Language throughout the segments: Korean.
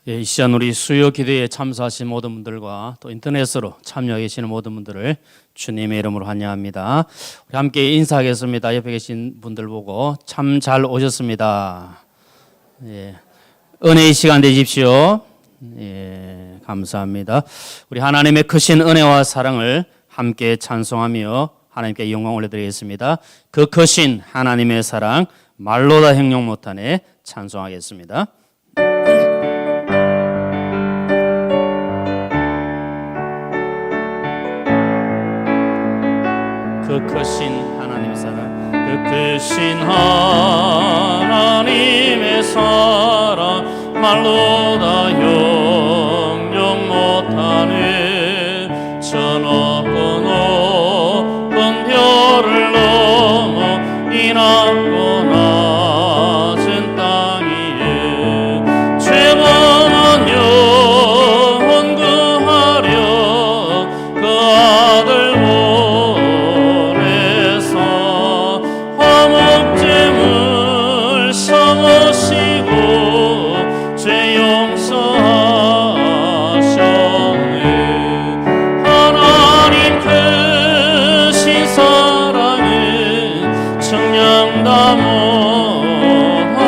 이 시간 우리 수요 기도에 참석하신 모든 분들과 또 인터넷으로 참여해 계시는 모든 분들을 주님의 이름으로 환영합니다. 우리 함께 인사하겠습니다. 옆에 계신 분들 보고 참 잘 오셨습니다. 예. 은혜의 시간 되십시오. 예, 감사합니다. 우리 하나님의 크신 은혜와 사랑을 함께 찬송하며 하나님께 영광 올려드리겠습니다. 그 크신 하나님의 사랑 말로 다 형용 못하네 찬송하겠습니다. 그 크신 하나님의 사랑, 그 크신 하나님의 사랑 말로 다 형용 못하네. 저 높고 높은 별을 넘어 이 낮고 낮은 땅 위에 죄범한 영혼 구하려 그 아들 죄 용서하셨네. 하나님 크신 사랑은 청량다 못하네.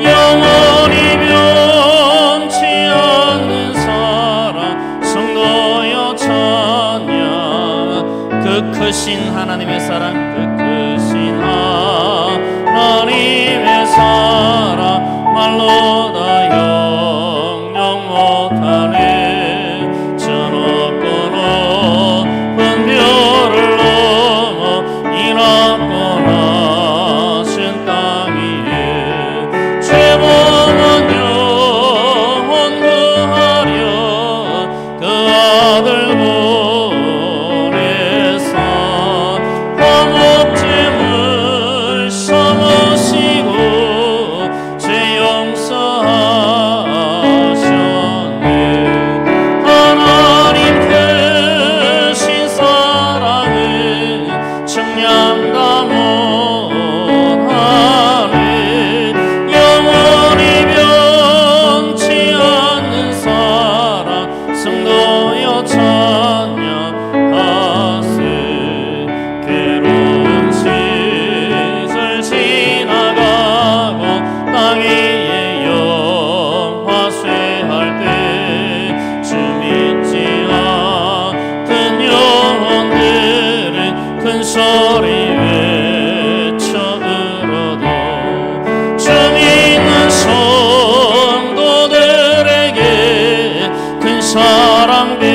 영원히 변치 않는 사랑 성도여 찬양. 그 크신 하나님의 사랑, 그 크신 하나님의 사랑 말로 다 형용 못하네. 저 높고 높은 별을 넘어 이 낮고 낮은 땅 위에 죄범한 영혼 구하려 그 아들 보내사 화목제물 삼으시고 죄 용서하셨네. 하나님 크신 사랑은 청량다 못하네. 영원히 변치 않는 사랑 성도여 찬양하세. 괴로운 시절 지나가고 땅 위에 영화 쇠할 때 주 믿지 않던 영혼들은 큰 소리 외쳐 울어도 주 믿는 성도들에게 큰 사랑 베푸사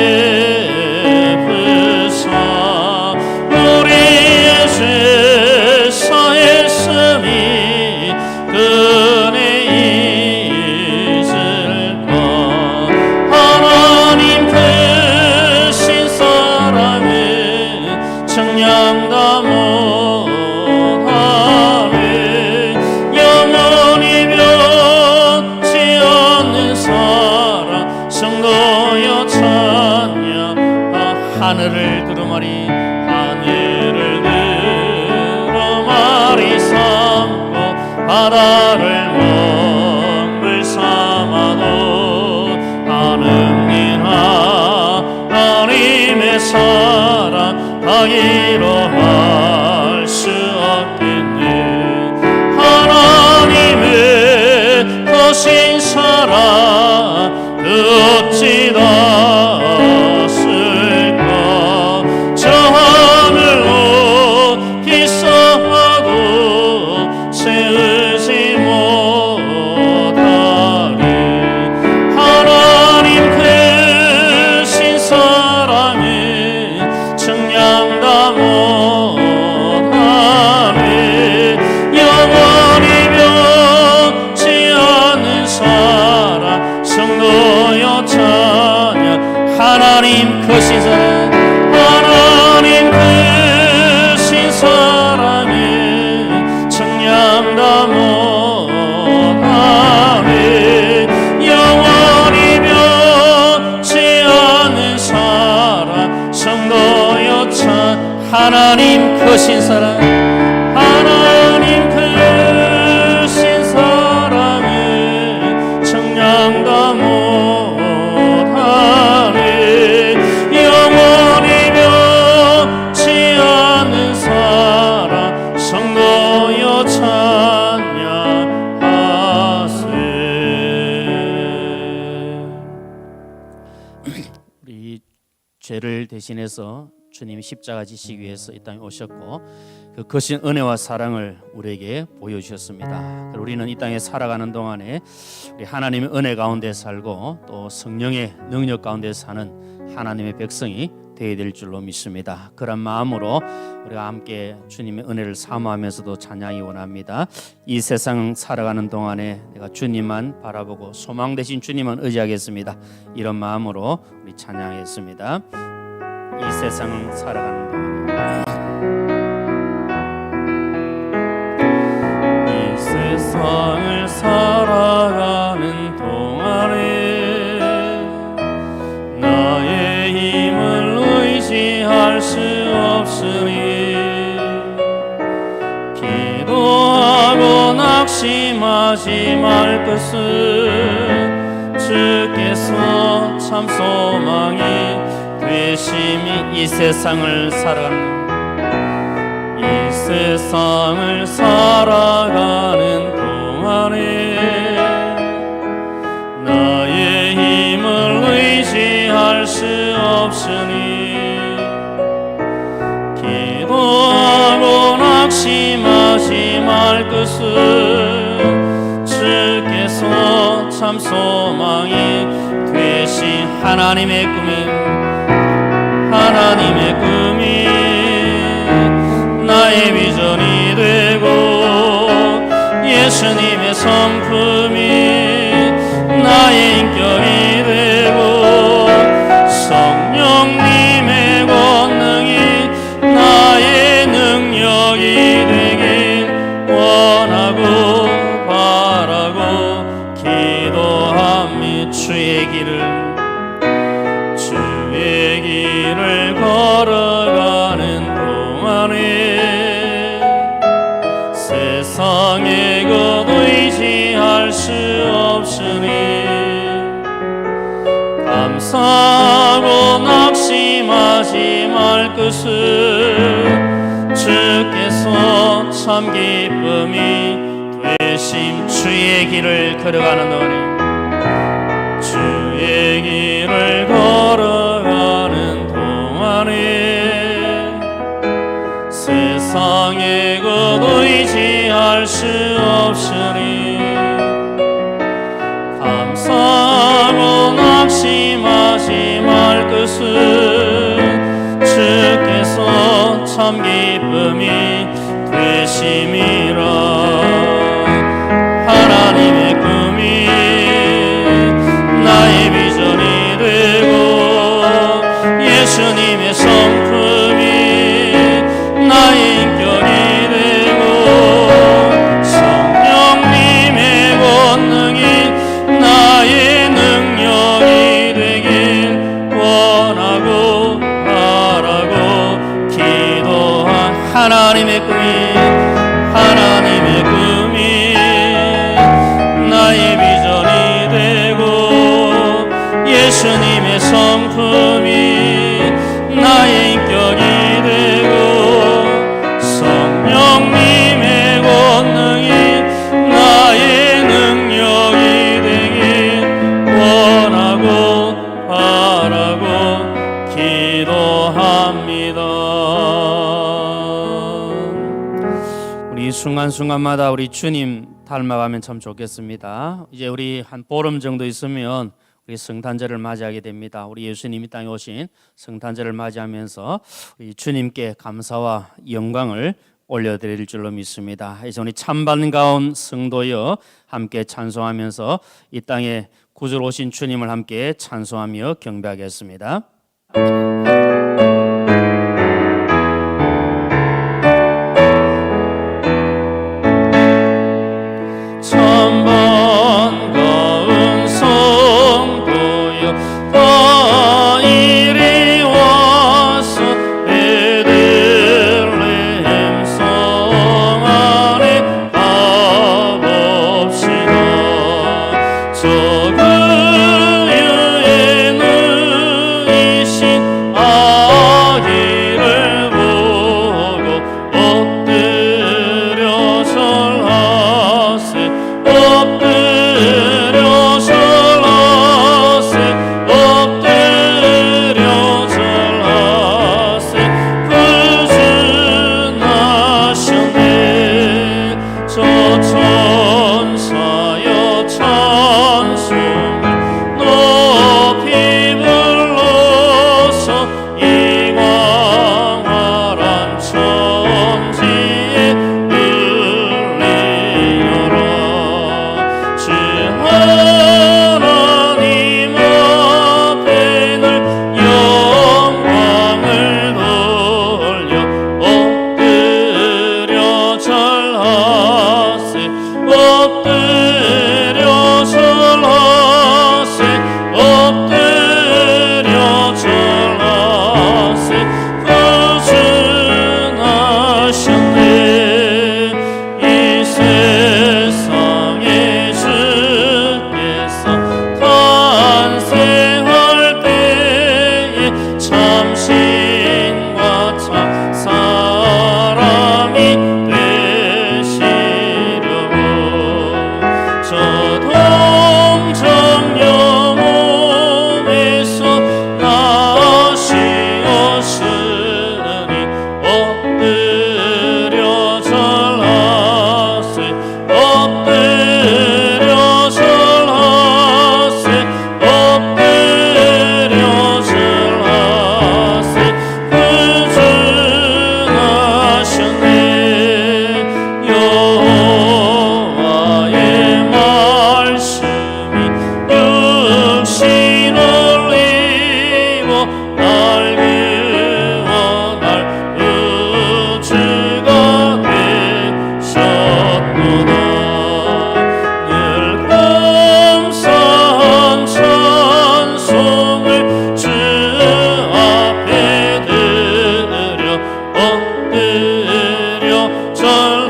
우리의 죄 사했으니 은혜 잊을까. 하나님 크신 사랑은 청량다 못하네. 영원히 변치 않는 사랑 성도여 찬양. 하늘을 두루마리 하늘을 두루마리 삼고 바다를 먹물 삼아도 하느님 하나님의 사랑 다 이뤄할 수 없겠네. 하나님의 크신 사랑 그 어찌 닿았을까. 저 하늘 높이 쌓아도 세우지 못하리. 하나님 크신 사랑은 청량다 못하네. 영원히 변치 않는 사랑 성도여 찬양. 하나님 크신 사랑, 하나님 크신 사랑은 대신해서 주님이 십자가 지시기 위해서 이 땅에 오셨고 그 거신 은혜와 사랑을 우리에게 보여주셨습니다. 우리는 이 땅에 살아가는 동안에 우리 하나님의 은혜 가운데 살고 또 성령의 능력 가운데 사는 하나님의 백성이 되어야 될 줄로 믿습니다. 그런 마음으로 우리가 함께 주님의 은혜를 사모하면서도 찬양이 원합니다. 이 세상 살아가는 동안에 내가 주님만 바라보고 소망 되신 주님만 의지하겠습니다. 이런 마음으로 우리 찬양했습니다. 이 세상 살아가는 동안에 이 세상을 살아가는 동안에 나의 힘을 의지할 수 없으니 기도하고 낙심하지 말 것은 주께서 참 소망이 되심이 이 세상을 살아가는 동안에 나의 힘을 의지할 수 없으니 기도하고 낙심하지 말 것은 주께서 참 소망이 되신 하나님의 꿈이 나의 비전이 되고 예수님의 성품이 나의 인격이 되고 성령님의 권능이 나의 능력이 되길 원하고 바라고 기도하며 주의 길을 걸어가는 동안에 세상에 곧 의지할 수 없으니 감사하고 낙심하지 말 것은 주께서 참 기쁨이 되심 주의 길을 걸어가는 동안에 주의 길을 걸어가는 동안에 세상에 곧 의지할 수 없으니 감사하고 낙심하지 말 것은 주께서 참 기쁨이 되심이라 하나님의 꿈이 나의 비전이 되고 예수님의 성품이 나의 인격이 되고 성령님의 권능이 나의 능력이 되길 원하고 바라고 기도한 하나님의 꿈이 나의 비전이 되고 예수님의 성품이 나의 인격이 되고 성령님의 권능이 나의 능력이 되길 원하고 바라고 기도합니다. 우리 순간순간마다 우리 주님 닮아가면 참 좋겠습니다. 이제 우리 한 보름 정도 있으면 우리 성탄절을 맞이하게 됩니다. 우리 예수님이 땅에 오신 성탄절을 맞이하면서 우리 주님께 감사와 영광을 올려드릴 줄로 믿습니다. 이제 우리 참반가운 성도여 함께 찬송하면서 이 땅에 구주로 오신 주님을 함께 찬송하며 경배하겠습니다. 저 그리에 누이신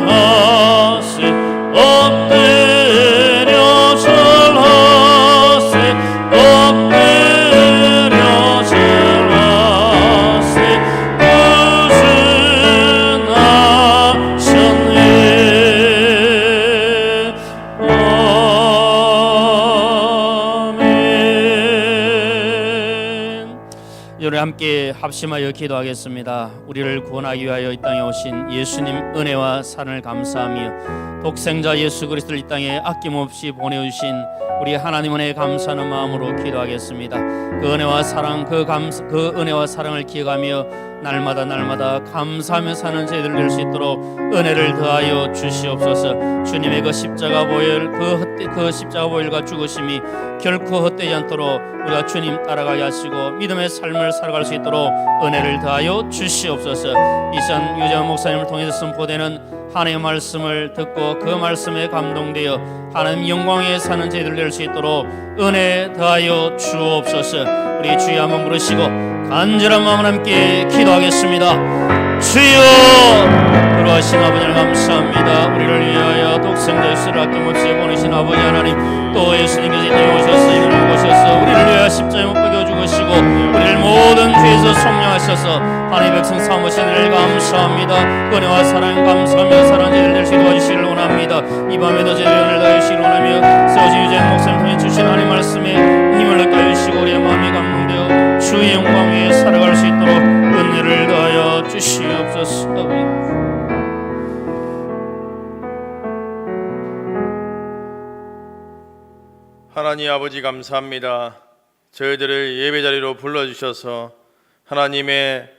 절하세 엎드려 절하세 엎드려 절하세 구준하셨네. 우리 함께 합심하여 기도하겠습니다. 우리를 구원하기 위하여 이 땅에 오신 예수님 은혜와 사랑을 감사하며 독생자 예수 그리스도를 이 땅에 아낌없이 보내주신 우리 하나님 은혜에 감사하는 마음으로 기도하겠습니다. 그 은혜와 사랑, 그 은혜와 사랑을 기억하며 날마다 감사하며 사는 저희들 될 수 있도록 은혜를 더하여 주시옵소서. 주님의 그 십자가 보혈, 그 십자가 보혈과 죽으심이 결코 헛되지 않도록 우리가 주님 따라가게 하시고 믿음의 삶을 살아갈 수 있도록 은혜를 더하여 주시옵소서. 이 시간 유재환 목사님을 통해서 선포되는 하나님의 말씀을 듣고 그 말씀에 감동되어 하나님 영광에 사는 저희들 될 수 있도록 은혜 더하여 주옵소서. 우리 주여 한번 부르시고 간절한 마음으로 함께 기도하겠습니다. 주여, 그러하신 아버지를 감사합니다. 우리를 위하여 독생자 예수를 아낌없이 보내신 아버지 하나님, 또 예수님께서 이 땅에 오셔서 이름을 보셔서 우리를 위하여 십자가에 못 박여 죽으시고 우리를 모든 죄에서 속량하셔서 하나님의 백성 삼으신 은혜를 감사합니다. 은혜와 사랑 감사하며 사랑하는 저희들 될 수 있도록 도와주시기를 원합니다. 이 밤에도 저희들 은혜를 다해 주시기를 원하며 세워진 유재한 목사님 통해 주신 하나님 말씀에 힘을 얻게 해주시고 우리의 마음이 감동되어 주의 영광 위에 살아갈 수 있도록 은혜를 더하여 주시옵소서. 하나님 아버지 감사합니다. 저희들을 예배자리로 불러주셔서 하나님의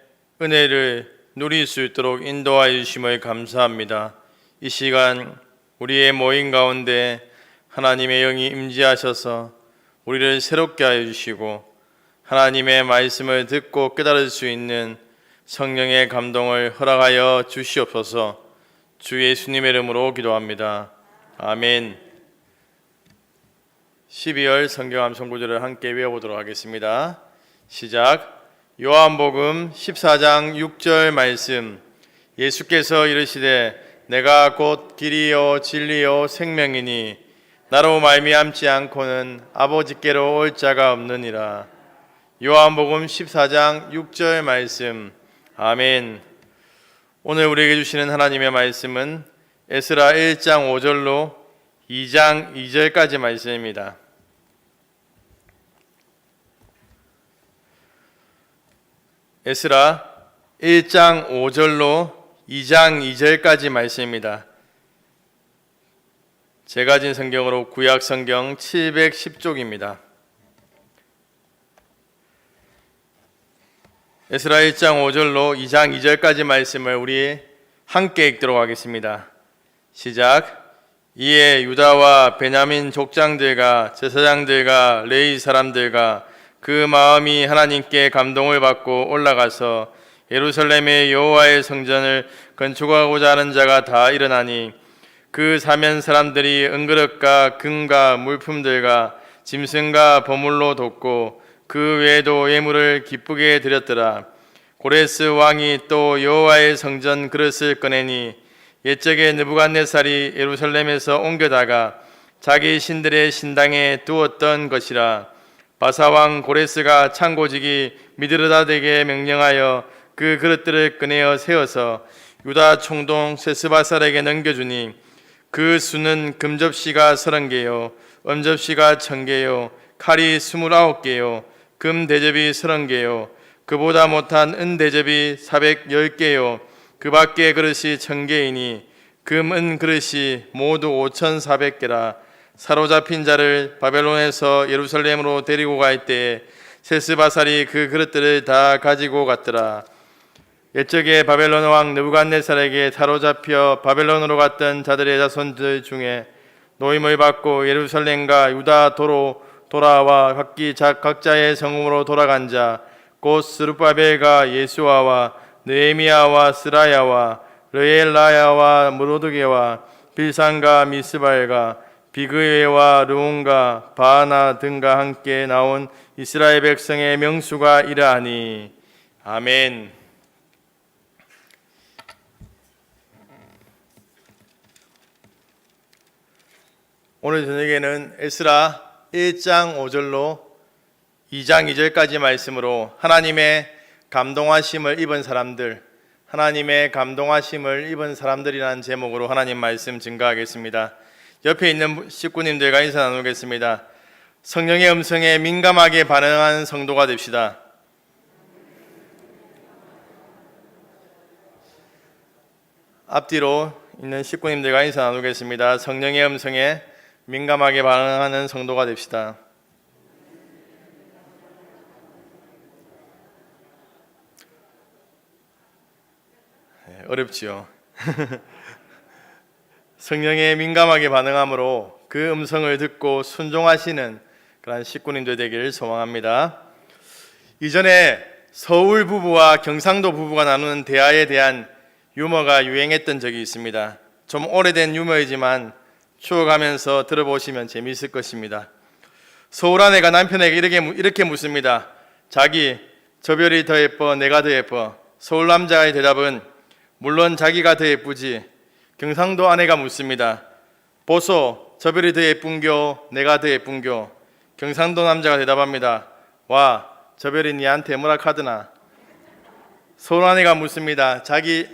은혜를 누릴 수 있도록 인도하여 주심을 감사합니다. 이 시간 우리의 모임 가운데 하나님의 영이 임재하셔서 우리를 새롭게 하여 주시고 하나님의 말씀을 듣고 깨달을 수 있는 성령의 감동을 허락하여 주시옵소서. 주 예수님의 이름으로 기도합니다. 아멘. 12월 성경 암송 구절을 함께 외워보도록 하겠습니다. 시작. 요한복음 14장 6절 말씀. 예수께서 이르시되 내가 곧 길이요 진리요 생명이니 나로 말미암지 않고는 아버지께로 올 자가 없느니라. 요한복음 14장 6절 말씀. 아멘. 오늘 우리에게 주시는 하나님의 말씀은 에스라 1장 5절로 2장 2절까지 말씀입니다. 에스라 1장 5절로 2장 2절까지 말씀입니다. 제가 진 성경으로 구약 성경 710쪽입니다. 에스라 1장 5절로 2장 2절까지 말씀을 우리 함께 읽도록 하겠습니다. 시작. 이에 유다와 베냐민 족장들과 제사장들과 레위 사람들과 그 마음이 하나님께 감동을 받고 올라가서 예루살렘의 여호와의 성전을 건축하고자 하는 자가 다 일어나니 그 사면 사람들이 은그릇과 금과 물품들과 짐승과 보물로 돕고 그 외에도 예물을 기쁘게 드렸더라. 고레스 왕이 또 여호와의 성전 그릇을 꺼내니 옛적에 느부갓네살이 예루살렘에서 옮겨다가 자기 신들의 신당에 두었던 것이라. 바사왕 고레스가 창고지기 미드르다덱에게 명령하여 그 그릇들을 꺼내어 세워서 유다 총독 세스바살에게 넘겨주니 그 수는 금접시가 30개요 은접시가 1000개요 칼이 29개요 금 대접이 30개요 그보다 못한 은 대접이 410개요 그 밖에 그릇이 1000개이니 금 은 그릇이 모두 5400개라. 사로잡힌 자를 바벨론에서 예루살렘으로 데리고 갈 때에 세스바살이 그 그릇들을 다 가지고 갔더라. 옛적에 바벨론 왕 느부갓네살에게 사로잡혀 바벨론으로 갔던 자들의 자손들 중에 노임을 받고 예루살렘과 유다 도로 돌아와 각자의 성읍으로 돌아간 자 곧 스룹바벨과 예수아와 느헤미야와 스라야와 르엘라야와 무로드게와 빌산과 미스발과 비그웨와 르온과 바하나 등과 함께 나온 이스라엘 백성의 명수가 이러하니. 아멘. 오늘 저녁에는 에스라 1장 5절로 2장 2절까지 말씀으로 하나님의 감동하심을 입은 사람들, 하나님의 감동하심을 입은 사람들이라는 제목으로 하나님 말씀 증거하겠습니다. 옆에 있는 식구님들과 인사 나누겠습니다. 성령의 음성에 민감하게 반응하는 성도가 됩시다. 앞뒤로 있는 식구님들과 인사 나누겠습니다. 성령의 음성에 민감하게 반응하는 성도가 됩시다. 어렵지요. 성령에 민감하게 반응함으로 그 음성을 듣고 순종하시는 그런 식구님들 되기를 소망합니다. 이전에 서울 부부와 경상도 부부가 나누는 대화에 대한 유머가 유행했던 적이 있습니다. 좀 오래된 유머이지만 추억하면서 들어보시면 재미있을 것입니다. 서울 아내가 남편에게 이렇게 묻습니다. 자기, 저 별이 더 예뻐, 내가 더 예뻐? 서울 남자의 대답은 물론 자기가 더 예쁘지. 경상도 아내가 묻습니다. 보소, 저 별이 더 예쁜겨, 내가 더 예쁜겨? 경상도 남자가 대답합니다. 와, 저 별이 니한테 뭐라 카드나? 서울 아내가 묻습니다. 자기,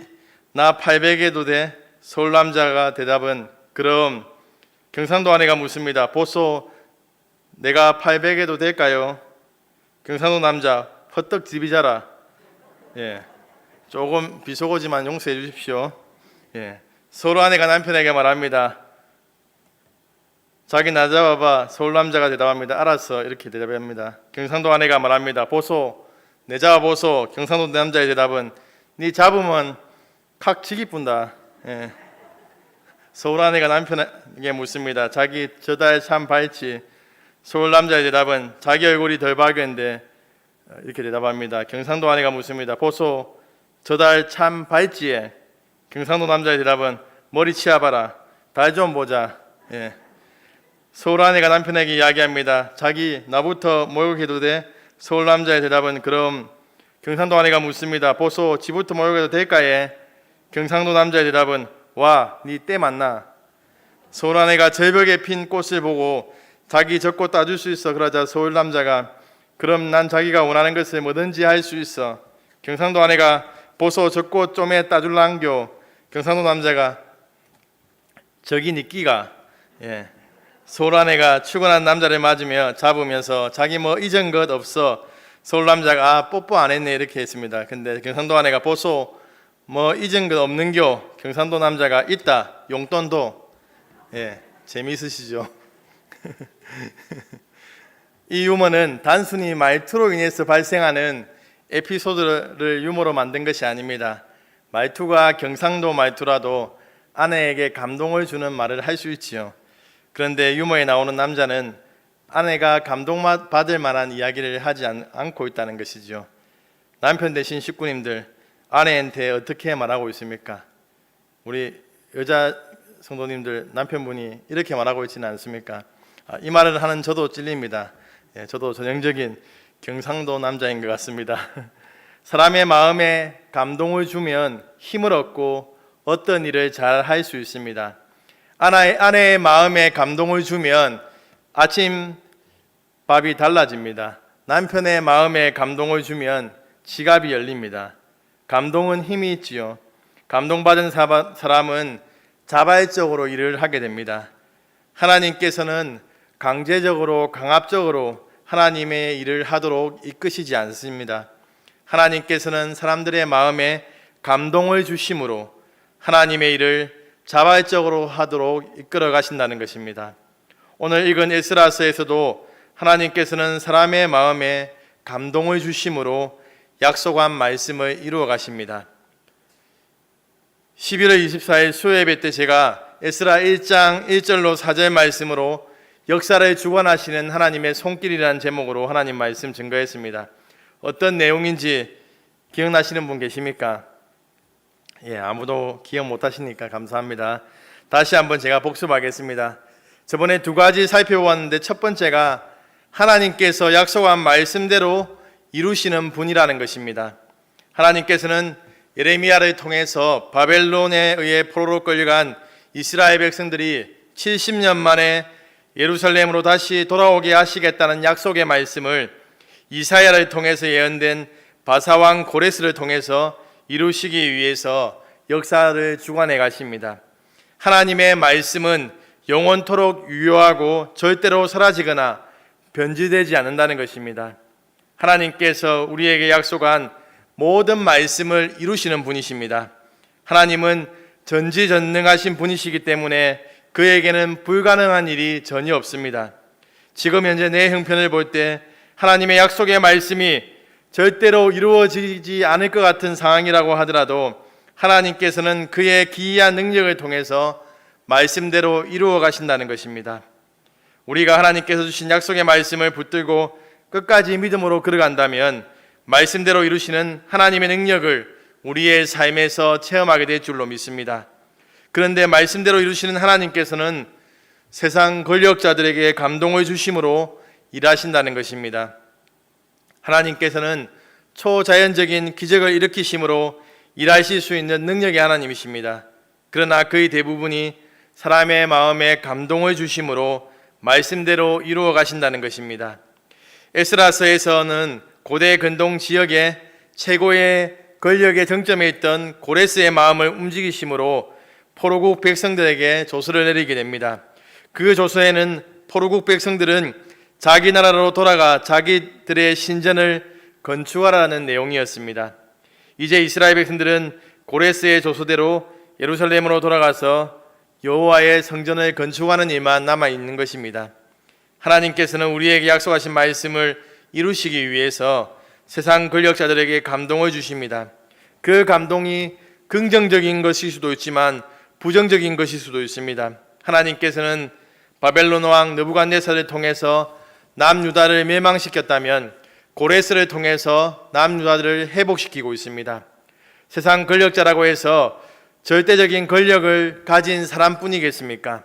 나 800에도 돼? 서울 남자가 대답은 그럼. 경상도 아내가 묻습니다. 보소, 내가 800에도 될까요? 경상도 남자, 퍼떡 디비자라. 예. 조금 비속어지만 용서해 주십시오. 예. 서울 아내가 남편에게 말합니다. 자기 나 잡아봐. 서울 남자가 대답합니다. 알았어. 이렇게 대답합니다. 경상도 아내가 말합니다. 보소, 내 잡아보소. 경상도 남자의 대답은 네 잡으면 칵 지기 뿐다. 예. 서울 아내가 남편에게 묻습니다. 자기 저 달 참 밝지. 서울 남자의 대답은 자기 얼굴이 덜 밝은데. 이렇게 대답합니다. 경상도 아내가 묻습니다. 보소, 저 달 참 밝지에? 경상도 남자의 대답은 머리 치아봐라. 달 좀 보자. 예. 서울 아내가 남편에게 이야기합니다. 자기 나부터 목욕해도 돼? 서울 남자의 대답은 그럼. 경상도 아내가 묻습니다. 보소, 지부터 목욕해도 될까에? 경상도 남자의 대답은 와, 니 때 맞나? 서울 아내가 절벽에 핀 꽃을 보고 자기 저 꽃 따줄 수 있어 그러자 서울 남자가 그럼 난 자기가 원하는 것을 뭐든지 할 수 있어. 경상도 아내가 보소, 저 꽃 좀에 따줄랑겨. 경상도 남자가 저기 니 끼가. 예. 서울 아내가 출근한 남자를 맞으며 잡으면서 자기 뭐 잊은 것 없어. 서울 남자가 뽀뽀 안 했네 이렇게 했습니다. 근데 경상도 아내가 보소, 뭐 잊은 것 없는겨. 경상도 남자가 있다. 용돈도. 예, 재미있으시죠? 이 유머는 단순히 말투로 인해서 발생하는 에피소드를 유머로 만든 것이 아닙니다. 말투가 경상도 말투라도 아내에게 감동을 주는 말을 할 수 있지요. 그런데 유머에 나오는 남자는 아내가 감동받을 만한 이야기를 하지 않고 있다는 것이죠. 남편 되신 식구님들, 아내한테 어떻게 말하고 있습니까? 우리 여자 성도님들, 남편분이 이렇게 말하고 있지는 않습니까? 이 말을 하는 저도 찔립니다. 예, 저도 전형적인 경상도 남자인 것 같습니다. 사람의 마음에 감동을 주면 힘을 얻고 어떤 일을 잘 할 수 있습니다. 아내의 마음에 감동을 주면 아침 밥이 달라집니다. 남편의 마음에 감동을 주면 지갑이 열립니다. 감동은 힘이 있지요. 감동받은 사람은 자발적으로 일을 하게 됩니다. 하나님께서는 강제적으로 강압적으로 하나님의 일을 하도록 이끄시지 않습니다. 하나님께서는 사람들의 마음에 감동을 주심으로 하나님의 일을 자발적으로 하도록 이끌어 가신다는 것입니다. 오늘 읽은 에스라서에서도 하나님께서는 사람의 마음에 감동을 주심으로 약속한 말씀을 이루어 가십니다. 11월 24일 수요예배 때 제가 에스라 1장 1절로 4절 말씀으로 역사를 주관하시는 하나님의 손길이라는 제목으로 하나님 말씀 증거했습니다. 어떤 내용인지 기억나시는 분 계십니까? 예, 아무도 기억 못 하시니까 감사합니다. 다시 한번 제가 복습하겠습니다. 저번에 두 가지 살펴보았는데 첫 번째가 하나님께서 약속한 말씀대로 이루시는 분이라는 것입니다. 하나님께서는 예레미야를 통해서 바벨론에 의해 포로로 끌려간 이스라엘 백성들이 70년 만에 예루살렘으로 다시 돌아오게 하시겠다는 약속의 말씀을 이사야를 통해서 예언된 바사왕 고레스를 통해서 이루시기 위해서 역사를 주관해 가십니다. 하나님의 말씀은 영원토록 유효하고 절대로 사라지거나 변질되지 않는다는 것입니다. 하나님께서 우리에게 약속한 모든 말씀을 이루시는 분이십니다. 하나님은 전지전능하신 분이시기 때문에 그에게는 불가능한 일이 전혀 없습니다. 지금 현재 내 형편을 볼 때 하나님의 약속의 말씀이 절대로 이루어지지 않을 것 같은 상황이라고 하더라도 하나님께서는 그의 기이한 능력을 통해서 말씀대로 이루어 가신다는 것입니다. 우리가 하나님께서 주신 약속의 말씀을 붙들고 끝까지 믿음으로 걸어간다면 말씀대로 이루시는 하나님의 능력을 우리의 삶에서 체험하게 될 줄로 믿습니다. 그런데 말씀대로 이루시는 하나님께서는 세상 권력자들에게 감동을 주심으로 일하신다는 것입니다. 하나님께서는 초자연적인 기적을 일으키심으로 일하실 수 있는 능력의 하나님이십니다. 그러나 그의 대부분이 사람의 마음에 감동을 주심으로 말씀대로 이루어 가신다는 것입니다. 에스라서에서는 고대 근동 지역의 최고의 권력의 정점에 있던 고레스의 마음을 움직이심으로 포로국 백성들에게 조서를 내리게 됩니다. 그 조서에는 포로국 백성들은 자기 나라로 돌아가 자기들의 신전을 건축하라는 내용이었습니다. 이제 이스라엘 백성들은 고레스의 조서대로 예루살렘으로 돌아가서 여호와의 성전을 건축하는 일만 남아 있는 것입니다. 하나님께서는 우리에게 약속하신 말씀을 이루시기 위해서 세상 권력자들에게 감동을 주십니다. 그 감동이 긍정적인 것일 수도 있지만 부정적인 것일 수도 있습니다. 하나님께서는 바벨론 왕 느부갓네살을 통해서 남유다를 멸망시켰다면 고레스를 통해서 남유다를 회복시키고 있습니다. 세상 권력자라고 해서 절대적인 권력을 가진 사람뿐이겠습니까?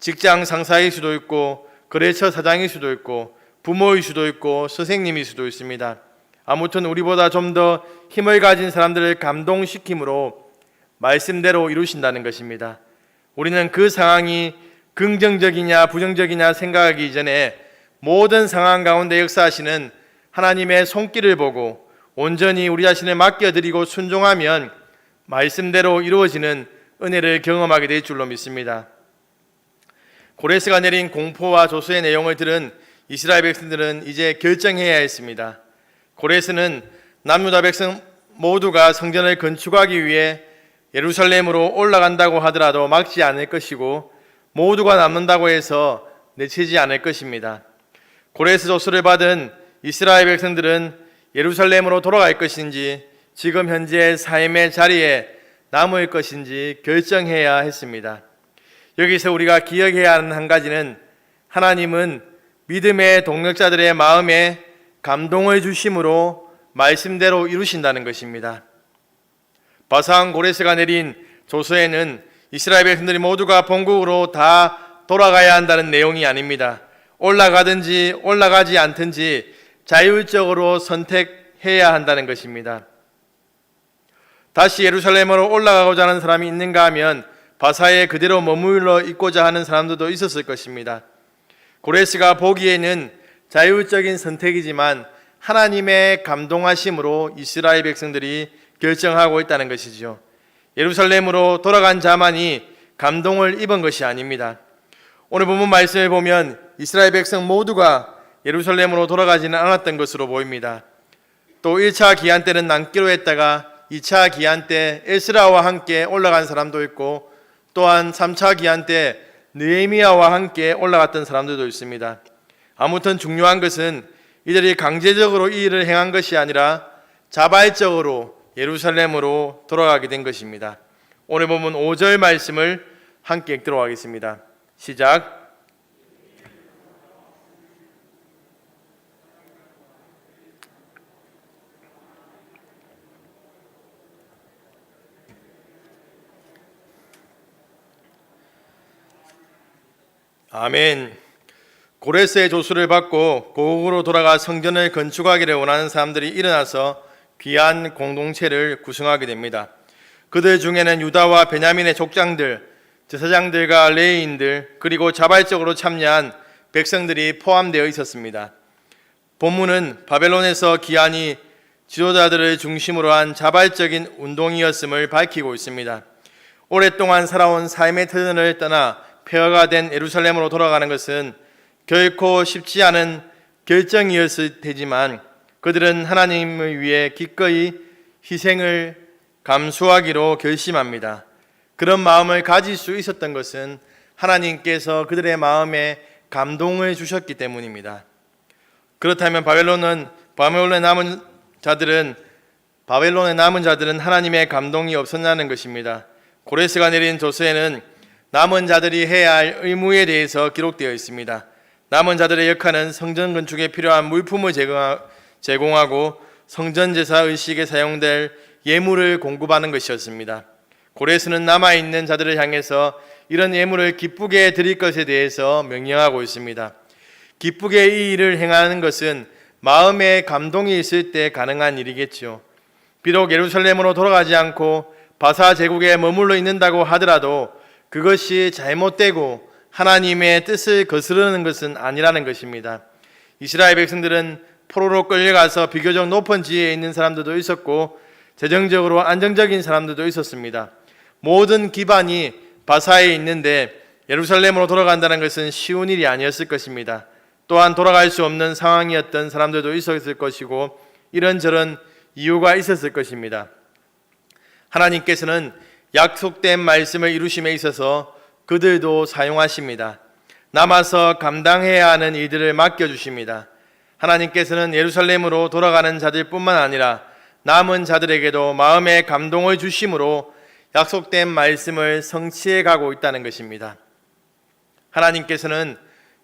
직장 상사일 수도 있고 거래처 사장일 수도 있고 부모일 수도 있고 선생님일 수도 있습니다. 아무튼 우리보다 좀 더 힘을 가진 사람들을 감동시킴으로 말씀대로 이루신다는 것입니다. 우리는 그 상황이 긍정적이냐 부정적이냐 생각하기 이전에 모든 상황 가운데 역사하시는 하나님의 손길을 보고 온전히 우리 자신을 맡겨드리고 순종하면 말씀대로 이루어지는 은혜를 경험하게 될 줄로 믿습니다. 고레스가 내린 공포와 조서의 내용을 들은 이스라엘 백성들은 이제 결정해야 했습니다. 고레스는 남유다 백성 모두가 성전을 건축하기 위해 예루살렘으로 올라간다고 하더라도 막지 않을 것이고 모두가 남는다고 해서 내치지 않을 것입니다. 고레스 조서를 받은 이스라엘 백성들은 예루살렘으로 돌아갈 것인지 지금 현재 삶의 자리에 남을 것인지 결정해야 했습니다. 여기서 우리가 기억해야 하는 한 가지는 하나님은 믿음의 동력자들의 마음에 감동을 주심으로 말씀대로 이루신다는 것입니다. 바사왕 고레스가 내린 조서에는 이스라엘 백성들이 모두가 본국으로 다 돌아가야 한다는 내용이 아닙니다. 올라가든지 올라가지 않든지 자율적으로 선택해야 한다는 것입니다. 다시 예루살렘으로 올라가고자 하는 사람이 있는가 하면 바사에 그대로 머물러 있고자 하는 사람들도 있었을 것입니다. 고레스가 보기에는 자율적인 선택이지만 하나님의 감동하심으로 이스라엘 백성들이 결정하고 있다는 것이죠. 예루살렘으로 돌아간 자만이 감동을 입은 것이 아닙니다. 오늘 본문 말씀을 보면 이스라엘 백성 모두가 예루살렘으로 돌아가지는 않았던 것으로 보입니다. 또 1차 기한 때는 남기로 했다가 2차 기한 때 에스라와 함께 올라간 사람도 있고 또한 3차 기한 때 느헤미야와 함께 올라갔던 사람들도 있습니다. 아무튼 중요한 것은 이들이 강제적으로 이 일을 행한 것이 아니라 자발적으로 예루살렘으로 돌아가게 된 것입니다. 오늘 보면 5절 말씀을 함께 읽도록 하겠습니다. 시작. 아멘. 고레스의 조수를 받고 고국으로 돌아가 성전을 건축하기를 원하는 사람들이 일어나서 귀한 공동체를 구성하게 됩니다. 그들 중에는 유다와 베냐민의 족장들, 제사장들과 레위인들, 그리고 자발적으로 참여한 백성들이 포함되어 있었습니다. 본문은 바벨론에서 기한이 지도자들을 중심으로 한 자발적인 운동이었음을 밝히고 있습니다. 오랫동안 살아온 삶의 터전을 떠나 폐허가 된 예루살렘으로 돌아가는 것은 결코 쉽지 않은 결정이었을 테지만 그들은 하나님을 위해 기꺼이 희생을 감수하기로 결심합니다. 그런 마음을 가질 수 있었던 것은 하나님께서 그들의 마음에 감동을 주셨기 때문입니다. 그렇다면 바벨론에 남은 자들은 하나님의 감동이 없었냐는 것입니다. 고레스가 내린 조서에는 남은 자들이 해야 할 의무에 대해서 기록되어 있습니다. 남은 자들의 역할은 성전 건축에 필요한 물품을 제공하고 성전 제사 의식에 사용될 예물을 공급하는 것이었습니다. 고레스는 남아있는 자들을 향해서 이런 예물을 기쁘게 드릴 것에 대해서 명령하고 있습니다. 기쁘게 이 일을 행하는 것은 마음에 감동이 있을 때 가능한 일이겠죠. 비록 예루살렘으로 돌아가지 않고 바사 제국에 머물러 있는다고 하더라도 그것이 잘못되고 하나님의 뜻을 거스르는 것은 아니라는 것입니다. 이스라엘 백성들은 포로로 끌려가서 비교적 높은 지위에 있는 사람들도 있었고 재정적으로 안정적인 사람들도 있었습니다. 모든 기반이 바사에 있는데 예루살렘으로 돌아간다는 것은 쉬운 일이 아니었을 것입니다. 또한 돌아갈 수 없는 상황이었던 사람들도 있었을 것이고 이런저런 이유가 있었을 것입니다. 하나님께서는 약속된 말씀을 이루심에 있어서 그들도 사용하십니다. 남아서 감당해야 하는 일들을 맡겨주십니다. 하나님께서는 예루살렘으로 돌아가는 자들뿐만 아니라 남은 자들에게도 마음의 감동을 주심으로 약속된 말씀을 성취해 가고 있다는 것입니다. 하나님께서는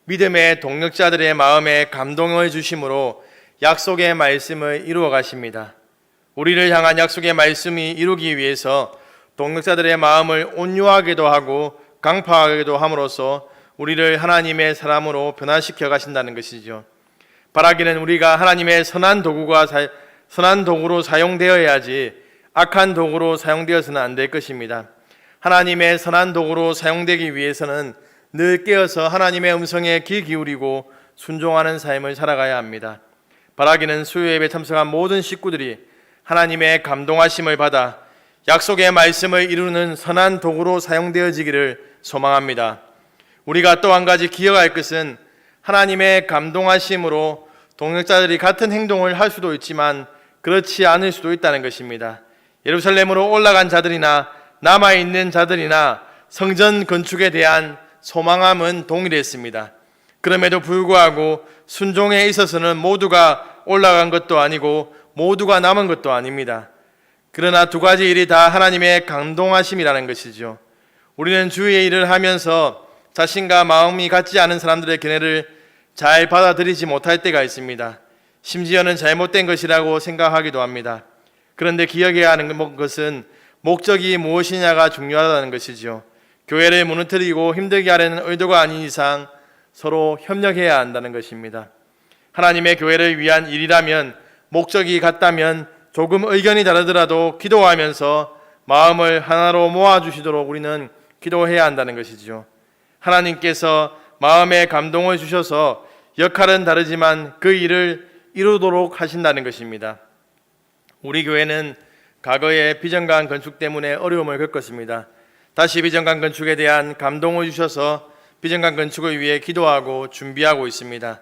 믿음의 동력자들의 마음에 감동을 주심으로 약속의 말씀을 이루어 가십니다. 우리를 향한 약속의 말씀이 이루기 위해서 동력자들의 마음을 온유하게도 하고 강팍하게도 함으로써 우리를 하나님의 사람으로 변화시켜 가신다는 것이죠. 바라기는 우리가 하나님의 선한 도구로 사용되어야지 악한 도구로 사용되어서는 안 될 것입니다. 하나님의 선한 도구로 사용되기 위해서는 늘 깨어서 하나님의 음성에 귀 기울이고 순종하는 삶을 살아가야 합니다. 바라기는 수요예배 참석한 모든 식구들이 하나님의 감동하심을 받아 약속의 말씀을 이루는 선한 도구로 사용되어지기를 소망합니다. 우리가 또 한 가지 기억할 것은 하나님의 감동하심으로 동역자들이 같은 행동을 할 수도 있지만 그렇지 않을 수도 있다는 것입니다. 예루살렘으로 올라간 자들이나 남아있는 자들이나 성전 건축에 대한 소망함은 동일했습니다. 그럼에도 불구하고 순종에 있어서는 모두가 올라간 것도 아니고 모두가 남은 것도 아닙니다. 그러나 두 가지 일이 다 하나님의 감동하심이라는 것이죠. 우리는 주의 일을 하면서 자신과 마음이 같지 않은 사람들의 견해를 잘 받아들이지 못할 때가 있습니다. 심지어는 잘못된 것이라고 생각하기도 합니다. 그런데 기억해야 하는 것은 목적이 무엇이냐가 중요하다는 것이죠. 교회를 무너뜨리고 힘들게 하려는 의도가 아닌 이상 서로 협력해야 한다는 것입니다. 하나님의 교회를 위한 일이라면 목적이 같다면 조금 의견이 다르더라도 기도하면서 마음을 하나로 모아주시도록 우리는 기도해야 한다는 것이죠. 하나님께서 마음에 감동을 주셔서 역할은 다르지만 그 일을 이루도록 하신다는 것입니다. 우리 교회는 과거에 비정관 건축 때문에 어려움을 겪었습니다. 다시 비정관 건축에 대한 감동을 주셔서 비정관 건축을 위해 기도하고 준비하고 있습니다.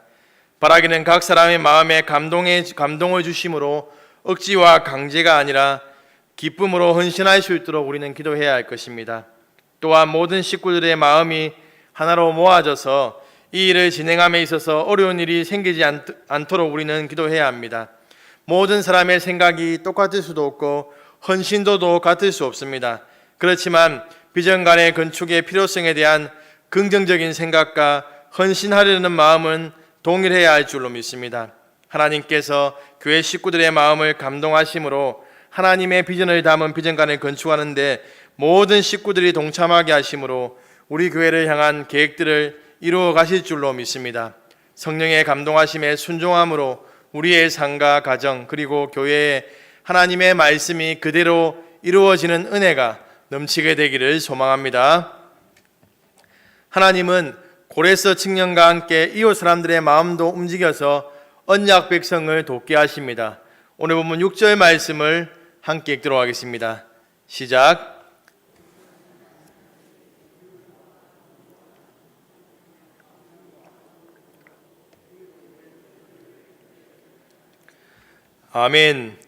바라기는 각 사람의 마음에 감동을 주심으로 억지와 강제가 아니라 기쁨으로 헌신할 수 있도록 우리는 기도해야 할 것입니다. 또한 모든 식구들의 마음이 하나로 모아져서 이 일을 진행함에 있어서 어려운 일이 생기지 않도록 우리는 기도해야 합니다. 모든 사람의 생각이 똑같을 수도 없고 헌신도도 같을 수 없습니다. 그렇지만 비정관의 건축의 필요성에 대한 긍정적인 생각과 헌신하려는 마음은 동일해야 할 줄로 믿습니다. 하나님께서 교회 식구들의 마음을 감동하심으로 하나님의 비전을 담은 비정관을 건축하는데 모든 식구들이 동참하게 하심으로 우리 교회를 향한 계획들을 이루어 가실 줄로 믿습니다. 성령의 감동하심에 순종함으로 우리의 삶과 가정 그리고 교회에 하나님의 말씀이 그대로 이루어지는 은혜가 넘치게 되기를 소망합니다. 하나님은 고레스 청년과 함께 이웃 사람들의 마음도 움직여서 언약 백성을 돕게 하십니다. 오늘 본문 6절 말씀을 함께 읽도록 하겠습니다. 시작. 아멘.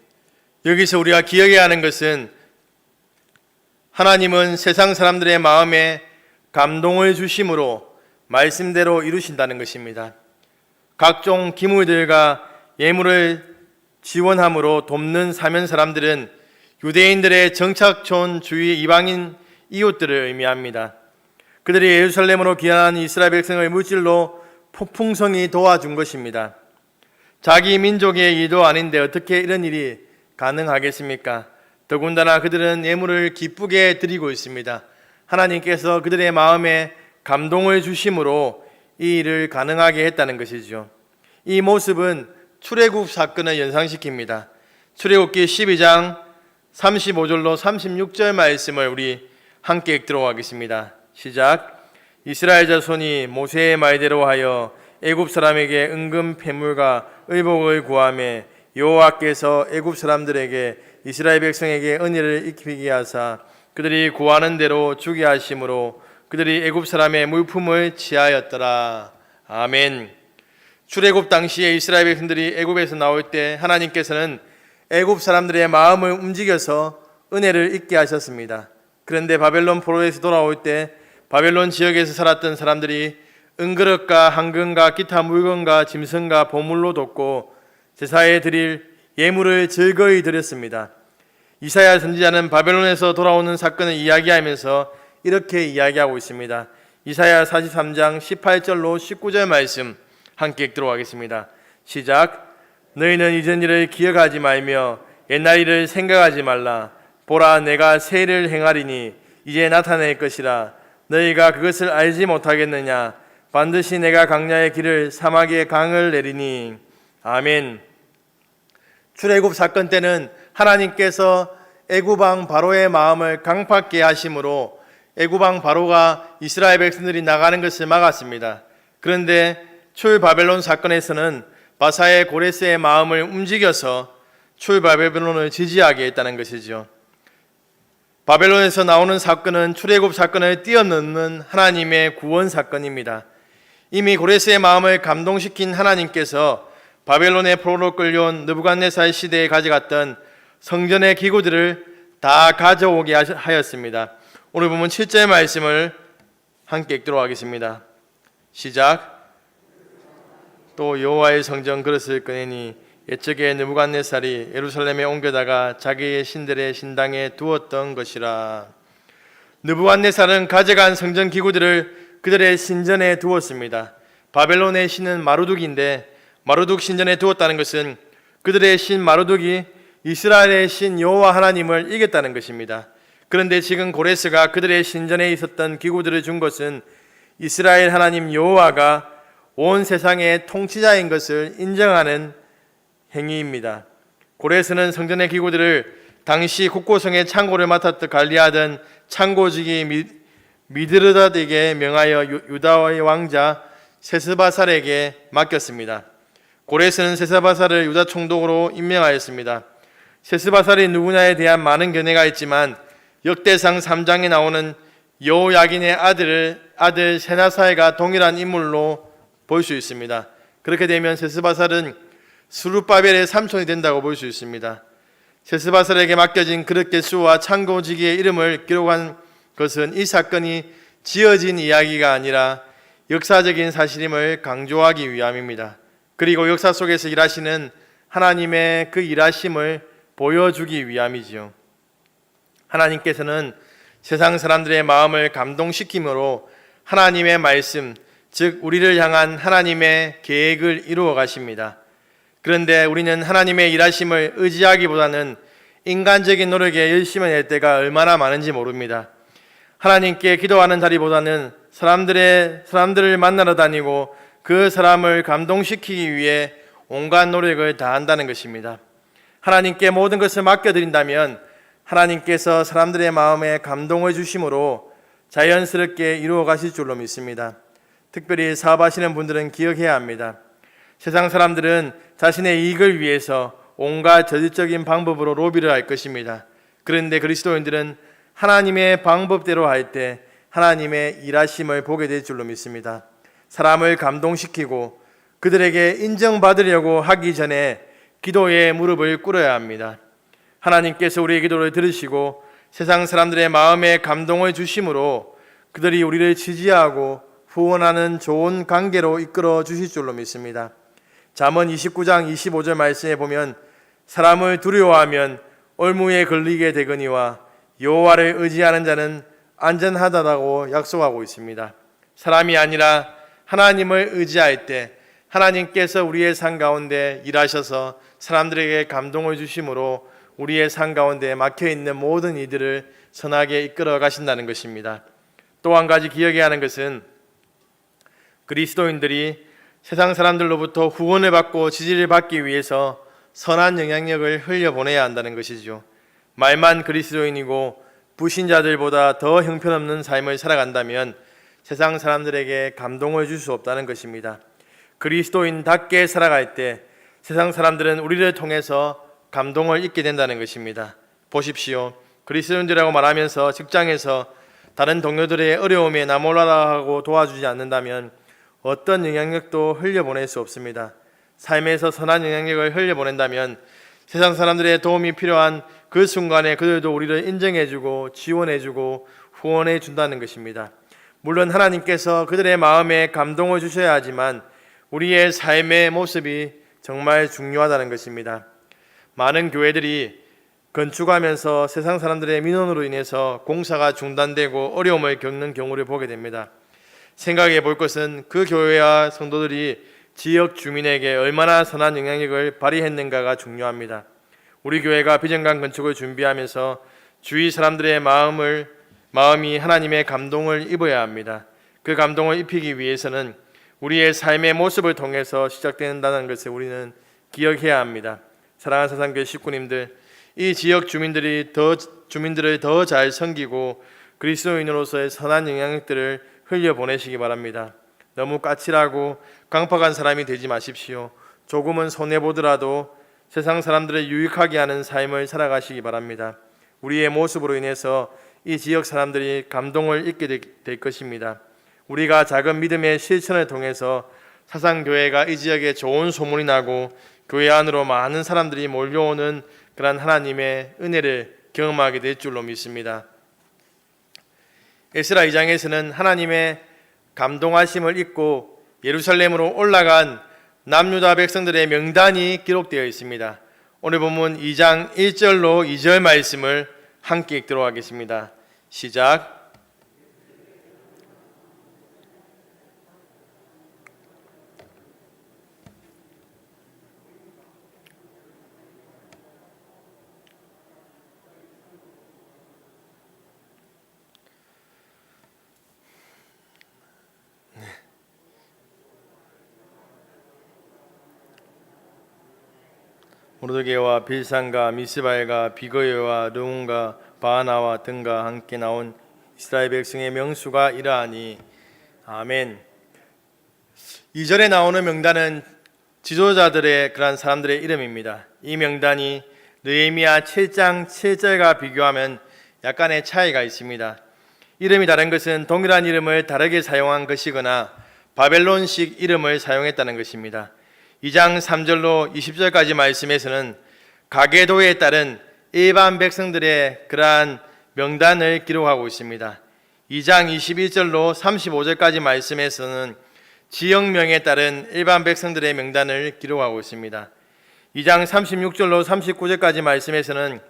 여기서 우리가 기억해야 하는 것은 하나님은 세상 사람들의 마음에 감동을 주심으로 말씀대로 이루신다는 것입니다. 각종 기물들과 예물을 지원함으로 돕는 사면 사람들은 유대인들의 정착촌 주위 이방인 이웃들을 의미합니다. 그들이 예루살렘으로 귀환한 이스라엘 백성을 물질로 풍성히 도와준 것입니다. 자기 민족의 일도 아닌데 어떻게 이런 일이 가능하겠습니까? 더군다나 그들은 예물을 기쁘게 드리고 있습니다. 하나님께서 그들의 마음에 감동을 주심으로 이 일을 가능하게 했다는 것이죠. 이 모습은 출애굽 사건을 연상시킵니다. 출애굽기 12장 35절로 36절 말씀을 우리 함께 읽도록 하겠습니다. 시작. 이스라엘 자손이 모세의 말대로 하여 애굽 사람에게 은금 패물과 의복을 구하며 여호와께서 애굽 사람들에게 이스라엘 백성에게 은혜를 입히게 하사 그들이 구하는 대로 주게 하심으로 그들이 애굽 사람의 물품을 취하였더라. 아멘. 출애굽 당시에 이스라엘 백성들이 애굽에서 나올 때 하나님께서는 애굽 사람들의 마음을 움직여서 은혜를 입게 하셨습니다. 그런데 바벨론 포로에서 돌아올 때 바벨론 지역에서 살았던 사람들이 은그릇과 황금과 기타 물건과 짐승과 보물로 돕고 제사에 드릴 예물을 즐거이 드렸습니다. 이사야 선지자는 바벨론에서 돌아오는 사건을 이야기하면서 이렇게 이야기하고 있습니다. 이사야 43장 18절로 19절 말씀 함께 읽도록 하겠습니다. 시작. 너희는 이전 일을 기억하지 말며 옛날 일을 생각하지 말라. 보라, 내가 새 일을 행하리니 이제 나타낼 것이라. 너희가 그것을 알지 못하겠느냐? 반드시 내가 강야의 길을 사막에 강을 내리니. 아멘. 출애굽 사건 때는 하나님께서 애굽왕 바로의 마음을 강팍게 하심으로 애굽왕 바로가 이스라엘 백성들이 나가는 것을 막았습니다. 그런데 출바벨론 사건에서는 바사의 고레스의 마음을 움직여서 출바벨론을 지지하게 했다는 것이죠. 바벨론에서 나오는 사건은 출애굽 사건을 뛰어넘는 하나님의 구원 사건입니다. 이미 고레스의 마음을 감동시킨 하나님께서 바벨론의 포로로 끌려온 느부갓네살 시대에 가져갔던 성전의 기구들을 다 가져오게 하였습니다. 오늘 보면 7절 말씀을 함께 읽도록 하겠습니다. 시작. 또 여호와의 성전 그릇을 꺼내니 옛적에 느부갓네살이 예루살렘에 옮겨다가 자기의 신들의 신당에 두었던 것이라. 느부갓네살은 가져간 성전 기구들을 그들의 신전에 두었습니다. 바벨론의 신은 마루둑인데 마루둑 신전에 두었다는 것은 그들의 신 마루둑이 이스라엘의 신 여호와 하나님을 이겼다는 것입니다. 그런데 지금 고레스가 그들의 신전에 있었던 기구들을 준 것은 이스라엘 하나님 여호와가 온 세상의 통치자인 것을 인정하는 행위입니다. 고레스는 성전의 기구들을 당시 국고성의 창고를 맡았던 관리하던 창고직이 미드르닷에게 명하여 유다의 왕자 세스바살에게 맡겼습니다. 고레스는 세스바살을 유다 총독으로 임명하였습니다. 세스바살이 누구냐에 대한 많은 견해가 있지만 역대상 3장에 나오는 여호야긴의 아들 세나사이가 동일한 인물로 볼 수 있습니다. 그렇게 되면 세스바살은 스룹바벨의 삼촌이 된다고 볼 수 있습니다. 세스바살에게 맡겨진 그릇 개수와 창고지기의 이름을 기록한 것은 이 사건이 지어진 이야기가 아니라 역사적인 사실임을 강조하기 위함입니다. 그리고 역사 속에서 일하시는 하나님의 그 일하심을 보여주기 위함이지요. 하나님께서는 세상 사람들의 마음을 감동시킴으로 하나님의 말씀, 즉 우리를 향한 하나님의 계획을 이루어 가십니다. 그런데 우리는 하나님의 일하심을 의지하기보다는 인간적인 노력에 열심을 낼 때가 얼마나 많은지 모릅니다. 하나님께 기도하는 자리보다는 사람들을 만나러 다니고 그 사람을 감동시키기 위해 온갖 노력을 다한다는 것입니다. 하나님께 모든 것을 맡겨드린다면 하나님께서 사람들의 마음에 감동을 주심으로 자연스럽게 이루어 가실 줄로 믿습니다. 특별히 사업하시는 분들은 기억해야 합니다. 세상 사람들은 자신의 이익을 위해서 온갖 저질적인 방법으로 로비를 할 것입니다. 그런데 그리스도인들은 하나님의 방법대로 할 때 하나님의 일하심을 보게 될 줄로 믿습니다. 사람을 감동시키고 그들에게 인정받으려고 하기 전에 기도에 무릎을 꿇어야 합니다. 하나님께서 우리의 기도를 들으시고 세상 사람들의 마음에 감동을 주심으로 그들이 우리를 지지하고 후원하는 좋은 관계로 이끌어 주실 줄로 믿습니다. 잠언 29장 25절 말씀에 보면 사람을 두려워하면 올무에 걸리게 되거니와 여호와를 의지하는 자는 안전하다고 약속하고 있습니다. 사람이 아니라 하나님을 의지할 때 하나님께서 우리의 삶 가운데 일하셔서 사람들에게 감동을 주심으로 우리의 삶 가운데 막혀있는 모든 이들을 선하게 이끌어 가신다는 것입니다. 또 한 가지 기억해야 하는 것은 그리스도인들이 세상 사람들로부터 후원을 받고 지지를 받기 위해서 선한 영향력을 흘려보내야 한다는 것이죠. 말만 그리스도인이고 불신자들보다 더 형편없는 삶을 살아간다면 세상 사람들에게 감동을 줄 수 없다는 것입니다. 그리스도인답게 살아갈 때 세상 사람들은 우리를 통해서 감동을 잊게 된다는 것입니다. 보십시오. 그리스도인들이라고 말하면서 직장에서 다른 동료들의 어려움에 나 몰라라 하고 도와주지 않는다면 어떤 영향력도 흘려보낼 수 없습니다. 삶에서 선한 영향력을 흘려보낸다면 세상 사람들의 도움이 필요한 그 순간에 그들도 우리를 인정해주고 지원해주고 후원해준다는 것입니다. 물론 하나님께서 그들의 마음에 감동을 주셔야 하지만 우리의 삶의 모습이 정말 중요하다는 것입니다. 많은 교회들이 건축하면서 세상 사람들의 민원으로 인해서 공사가 중단되고 어려움을 겪는 경우를 보게 됩니다. 생각해 볼 것은 그 교회와 성도들이 지역 주민에게 얼마나 선한 영향력을 발휘했는가가 중요합니다. 우리 교회가 비전관 건축을 준비하면서 주위 사람들의 마음이 하나님의 감동을 입어야 합니다. 그 감동을 입히기 위해서는 우리의 삶의 모습을 통해서 시작된다는 것을 우리는 기억해야 합니다. 사랑하는 사상교회 식구님들, 이 지역 주민들을 더 잘 섬기고 그리스도인으로서의 선한 영향력들을 흘려보내시기 바랍니다. 너무 까칠하고 강팍한 사람이 되지 마십시오. 조금은 손해보더라도 세상 사람들을 유익하게 하는 삶을 살아가시기 바랍니다. 우리의 모습으로 인해서 이 지역 사람들이 감동을 잊게 될 것입니다. 우리가 작은 믿음의 실천을 통해서 사상교회가 이 지역에 좋은 소문이 나고 교회 안으로 많은 사람들이 몰려오는 그런 하나님의 은혜를 경험하게 될 줄로 믿습니다. 에스라 2장에서는 하나님의 감동하심을 잊고 예루살렘으로 올라간 남유다 백성들의 명단이 기록되어 있습니다. 오늘 본문 2장 1절로 2절 말씀을 함께 읽도록 하겠습니다. 시작. 모르드게와 빌산과 미스바엘과 비거여와 르운과 바하나와 등과 함께 나온 이스라엘 백성의 명수가 이러하니. 아멘. 2절에 나오는 명단은 지도자들의 그런 사람들의 이름입니다. 이 명단이 느헤미야 7장 7절과 비교하면 약간의 차이가 있습니다. 이름이 다른 것은 동일한 이름을 다르게 사용한 것이거나 바벨론식 이름을 사용했다는 것입니다. 2장 3절로 20절까지 말씀에서는 가계도에 따른 일반 백성들의 그러한 명단을 기록하고 있습니다. 2장 21절로 35절까지 말씀에서는 지역명에 따른 일반 백성들의 명단을 기록하고 있습니다. 2장 36절로 39절까지 말씀에서는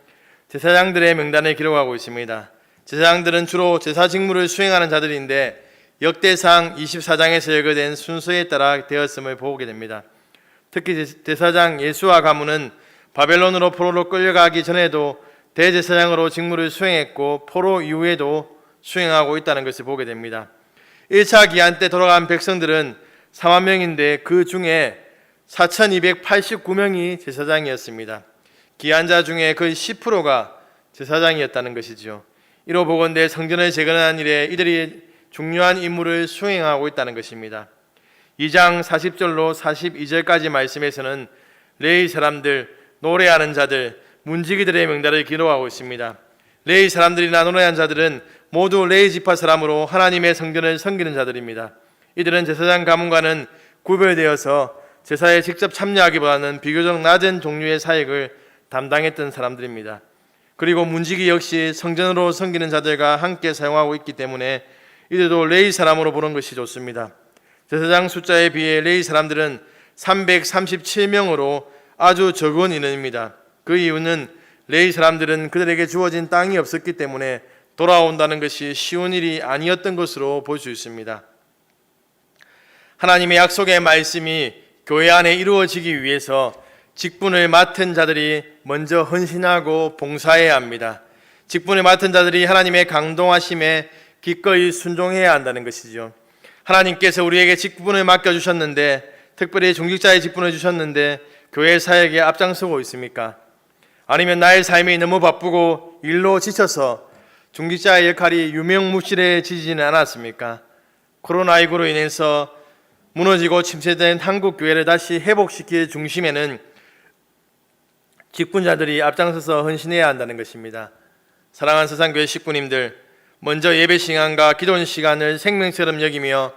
제사장들의 명단을 기록하고 있습니다. 제사장들은 주로 제사 직무를 수행하는 자들인데 역대상 24장에서 예고된 순서에 따라 되었음을 보게 됩니다. 특히 제사장 예수와 가문은 바벨론으로 포로로 끌려가기 전에도 대제사장으로 직무를 수행했고 포로 이후에도 수행하고 있다는 것을 보게 됩니다. 1차 기한 때 돌아간 백성들은 4만 명인데 그 중에 4,289명이 제사장이었습니다. 기한자 중에 거의 10%가 제사장이었다는 것이죠. 이로 보건대 성전을 재건하는 일에 이들이 중요한 임무를 수행하고 있다는 것입니다. 2장 40절로 42절까지 말씀에서는 레위 사람들, 노래하는 자들, 문지기들의 명단을 기록하고 있습니다. 레위 사람들이나 노래하는 자들은 모두 레위 지파 사람으로 하나님의 성전을 섬기는 자들입니다. 이들은 제사장 가문과는 구별되어서 제사에 직접 참여하기보다는 비교적 낮은 종류의 사역을 담당했던 사람들입니다. 그리고 문지기 역시 성전으로 섬기는 자들과 함께 사용하고 있기 때문에 이들도 레위 사람으로 보는 것이 좋습니다. 제사장 숫자에 비해 레위 사람들은 337명으로 아주 적은 인원입니다. 그 이유는 레위 사람들은 그들에게 주어진 땅이 없었기 때문에 돌아온다는 것이 쉬운 일이 아니었던 것으로 볼 수 있습니다. 하나님의 약속의 말씀이 교회 안에 이루어지기 위해서 직분을 맡은 자들이 먼저 헌신하고 봉사해야 합니다. 직분을 맡은 자들이 하나님의 강동하심에 기꺼이 순종해야 한다는 것이죠. 하나님께서 우리에게 직분을 맡겨주셨는데, 특별히 중직자의 직분을 주셨는데 교회 사역에 앞장서고 있습니까? 아니면 나의 삶이 너무 바쁘고 일로 지쳐서 중직자의 역할이 유명무실해지지는 않았습니까? 코로나19로 인해서 무너지고 침체된 한국 교회를 다시 회복시킬 중심에는 직분자들이 앞장서서 헌신해야 한다는 것입니다. 사랑하는 서산교회 식구님들, 먼저 예배 시간과 기도 시간을 생명처럼 여기며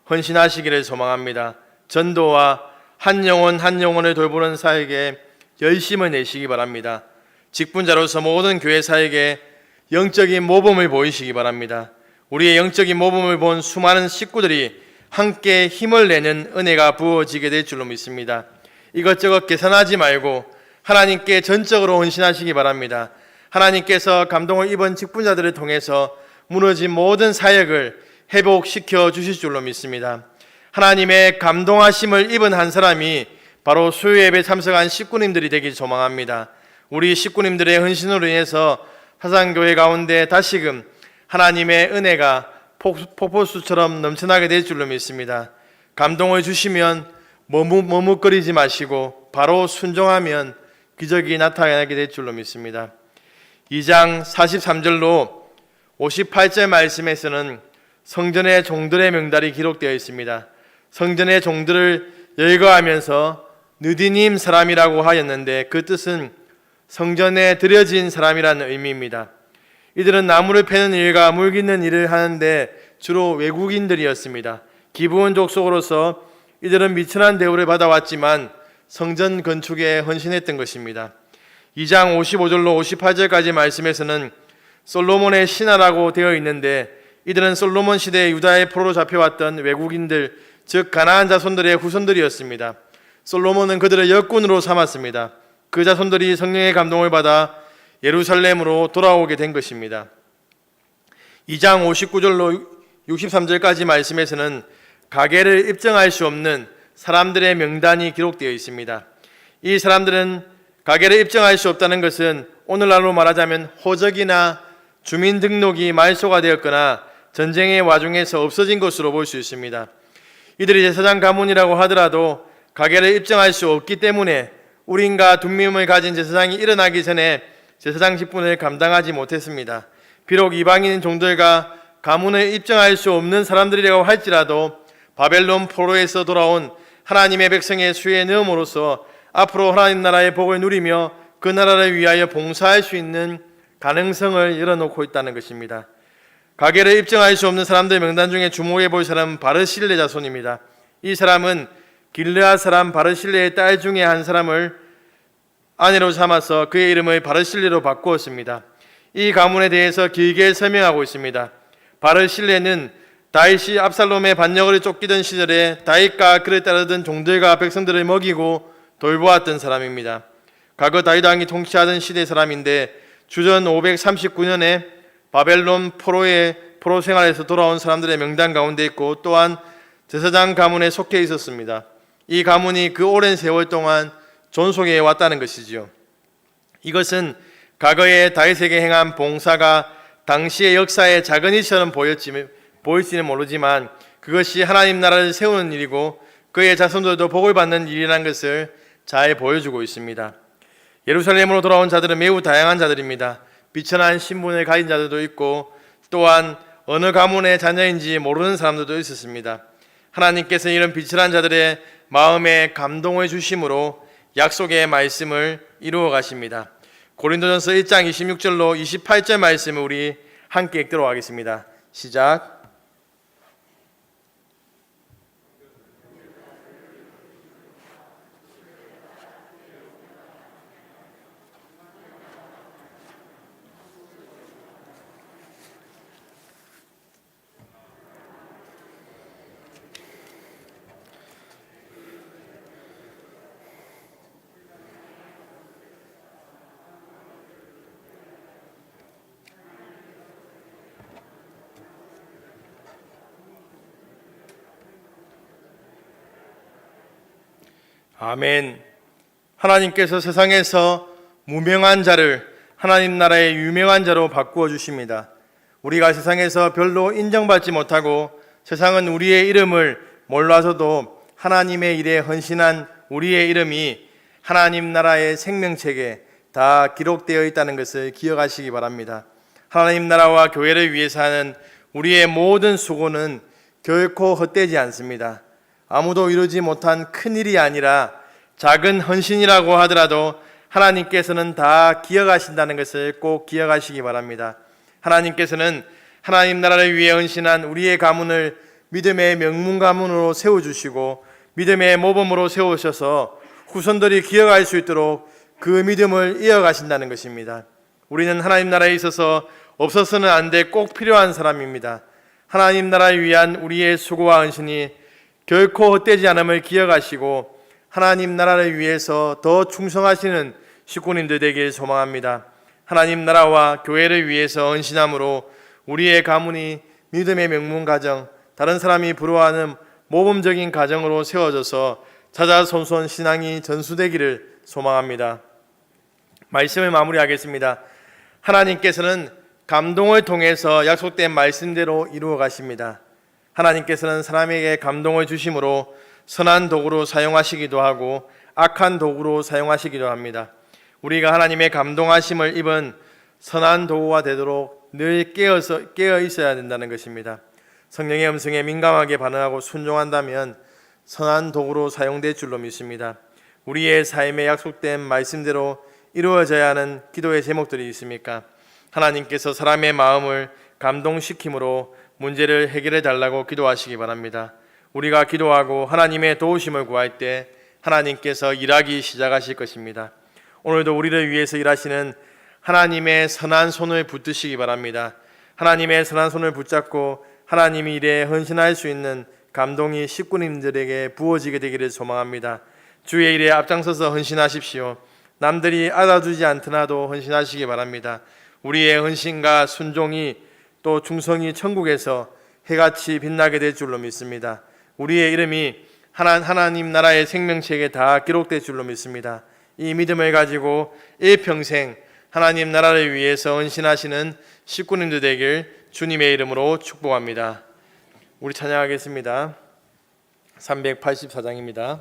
헌신하시기를 소망합니다. 전도와 한 영혼을 돌보는 사역에 열심을 내시기 바랍니다. 직분자로서 모든 교회 사역에 영적인 모범을 보이시기 바랍니다. 우리의 영적인 모범을 본 수많은 식구들이 함께 힘을 내는 은혜가 부어지게 될 줄로 믿습니다. 이것저것 계산하지 말고 하나님께 전적으로 헌신하시기 바랍니다. 하나님께서 감동을 입은 직분자들을 통해서 무너진 모든 사역을 회복시켜 주실 줄로 믿습니다. 하나님의 감동하심을 입은 한 사람이 바로 수요예배 참석한 식구님들이 되길 소망합니다. 우리 식구님들의 헌신으로 인해서 사상교회 가운데 다시금 하나님의 은혜가 폭포수처럼 넘쳐나게 될 줄로 믿습니다. 감동을 주시면 머뭇거리지 마시고 바로 순종하면 기적이 나타나게 될 줄로 믿습니다. 2장 43절로 58절 말씀에서는 성전의 종들의 명단이 기록되어 있습니다. 성전의 종들을 열거하면서 느디님 사람이라고 하였는데 그 뜻은 성전에 들여진 사람이라는 의미입니다. 이들은 나무를 패는 일과 물 깃는 일을 하는데 주로 외국인들이었습니다. 기브온 족속으로서 이들은 미천한 대우를 받아왔지만 성전 건축에 헌신했던 것입니다. 2장 55절로 58절까지 말씀에서는 솔로몬의 신하라고 되어 있는데 이들은 솔로몬 시대 유다의 포로로 잡혀왔던 외국인들, 즉 가나안 자손들의 후손들이었습니다. 솔로몬은 그들을 역군으로 삼았습니다. 그 자손들이 성령의 감동을 받아 예루살렘으로 돌아오게 된 것입니다. 2장 59절로 63절까지 말씀에서는 가계를 입증할 수 없는 사람들의 명단이 기록되어 있습니다. 이 사람들은 가계를 입증할 수 없다는 것은 오늘날로 말하자면 호적이나 주민등록이 말소가 되었거나 전쟁의 와중에서 없어진 것으로 볼 수 있습니다. 이들이 제사장 가문이라고 하더라도 가계를 입증할 수 없기 때문에 우린과 둔미움을 가진 제사장이 일어나기 전에 제사장 직분을 감당하지 못했습니다. 비록 이방인 종들과 가문을 입증할 수 없는 사람들이라고 할지라도 바벨론 포로에서 돌아온 하나님의 백성의 수에 넣음으로써 앞으로 하나님 나라의 복을 누리며 그 나라를 위하여 봉사할 수 있는 가능성을 열어놓고 있다는 것입니다. 가계를 입증할 수 없는 사람들 명단 중에 주목해 볼 사람은 바르실레 자손입니다. 이 사람은 길르앗 사람 바르실레의 딸 중에 한 사람을 아내로 삼아서 그의 이름을 바르실레로 바꾸었습니다. 이 가문에 대해서 길게 설명하고 있습니다. 바르실레는 다윗이 압살롬의 반역을 쫓기던 시절에 다윗과 그를 따르던 종들과 백성들을 먹이고 돌보았던 사람입니다. 과거 다윗 왕이 통치하던 시대 사람인데 주전 539년에 바벨론 포로 생활에서 돌아온 사람들의 명단 가운데 있고 또한 제사장 가문에 속해 있었습니다. 이 가문이 그 오랜 세월 동안 존속해 왔다는 것이지요. 이것은 과거에 다윗에게 행한 봉사가 당시의 역사의 작은 일처럼 보일지는 모르지만 그것이 하나님 나라를 세우는 일이고 그의 자손들도 복을 받는 일이라는 것을 잘 보여주고 있습니다. 예루살렘으로 돌아온 자들은 매우 다양한 자들입니다. 비천한 신분을 가진 자들도 있고 또한 어느 가문의 자녀인지 모르는 사람들도 있었습니다. 하나님께서 이런 비천한 자들의 마음에 감동을 주심으로 약속의 말씀을 이루어 가십니다. 고린도전서 1장 26절로 28절 말씀을 우리 함께 읽도록 하겠습니다. 시작. 아멘. 하나님께서 세상에서 무명한 자를 하나님 나라의 유명한 자로 바꾸어 주십니다. 우리가 세상에서 별로 인정받지 못하고 세상은 우리의 이름을 몰라서도 하나님의 일에 헌신한 우리의 이름이 하나님 나라의 생명책에 다 기록되어 있다는 것을 기억하시기 바랍니다. 하나님 나라와 교회를 위해서 하는 우리의 모든 수고는 결코 헛되지 않습니다. 아무도 이루지 못한 큰 일이 아니라 작은 헌신이라고 하더라도 하나님께서는 다 기억하신다는 것을 꼭 기억하시기 바랍니다. 하나님께서는 하나님 나라를 위해 헌신한 우리의 가문을 믿음의 명문 가문으로 세워주시고 믿음의 모범으로 세우셔서 후손들이 기억할 수 있도록 그 믿음을 이어가신다는 것입니다. 우리는 하나님 나라에 있어서 없어서는 안 돼 꼭 필요한 사람입니다. 하나님 나라를 위한 우리의 수고와 헌신이 결코 헛되지 않음을 기억하시고 하나님 나라를 위해서 더 충성하시는 식구님들 되길 소망합니다. 하나님 나라와 교회를 위해서 헌신함으로 우리의 가문이 믿음의 명문 가정, 다른 사람이 부러워하는 모범적인 가정으로 세워져서 자자손손 신앙이 전수되기를 소망합니다. 말씀을 마무리하겠습니다. 하나님께서는 감동을 통해서 약속된 말씀대로 이루어 가십니다. 하나님께서는 사람에게 감동을 주심으로 선한 도구로 사용하시기도 하고 악한 도구로 사용하시기도 합니다. 우리가 하나님의 감동하심을 입은 선한 도구가 되도록 늘 깨어 있어야 된다는 것입니다. 성령의 음성에 민감하게 반응하고 순종한다면 선한 도구로 사용될 줄로 믿습니다. 우리의 삶에 약속된 말씀대로 이루어져야 하는 기도의 제목들이 있습니까? 하나님께서 사람의 마음을 감동시킴으로 문제를 해결해 달라고 기도하시기 바랍니다. 우리가 기도하고 하나님의 도우심을 구할 때 하나님께서 일하기 시작하실 것입니다. 오늘도 우리를 위해서 일하시는 하나님의 선한 손을 붙드시기 바랍니다. 하나님의 선한 손을 붙잡고 하나님이 일에 헌신할 수 있는 감동이 식구님들에게 부어지게 되기를 소망합니다. 주의 일에 앞장서서 헌신하십시오. 남들이 알아주지 않더라도 헌신하시기 바랍니다. 우리의 헌신과 순종이 또 충성이 천국에서 해같이 빛나게 될 줄로 믿습니다. 우리의 이름이 하나님 나라의 생명책에 다 기록될 줄로 믿습니다. 이 믿음을 가지고 일평생 하나님 나라를 위해서 헌신하시는 식구님들 되길 주님의 이름으로 축복합니다. 우리 찬양하겠습니다. 384장입니다.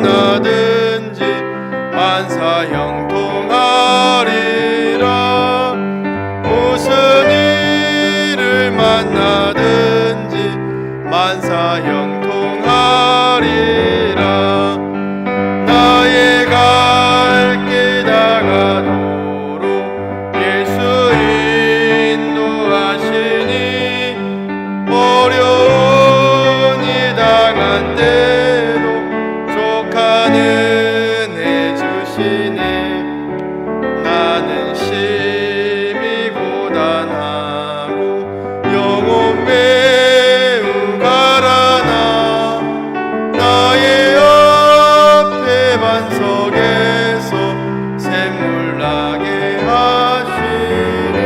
만나든지 만사 형통하리라. 무슨 일을 만나든지 만사 형통하리라. 나의 갈 길 다가도록 예수 인도하시니 어려운 일 당한 때도 족한 은혜 주시네. 나는 속에서 샘물 나게 하시네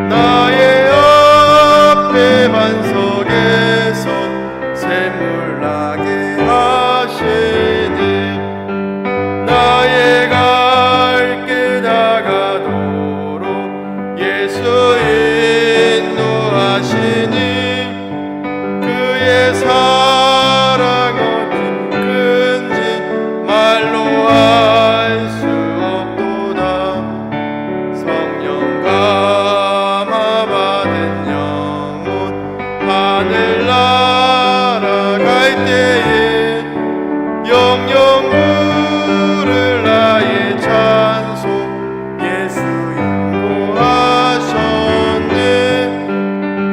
나의 앞에 반석에서 샘물 나게 하시네 나의 갈 길 다가도록 예수 인도하시니 그의 사랑 어찌 큰지 말로 알 수 없도다 성령 감화 받은 영혼 하늘 날아갈 때에 영영 부를 나의 찬송 예수 인도하셨네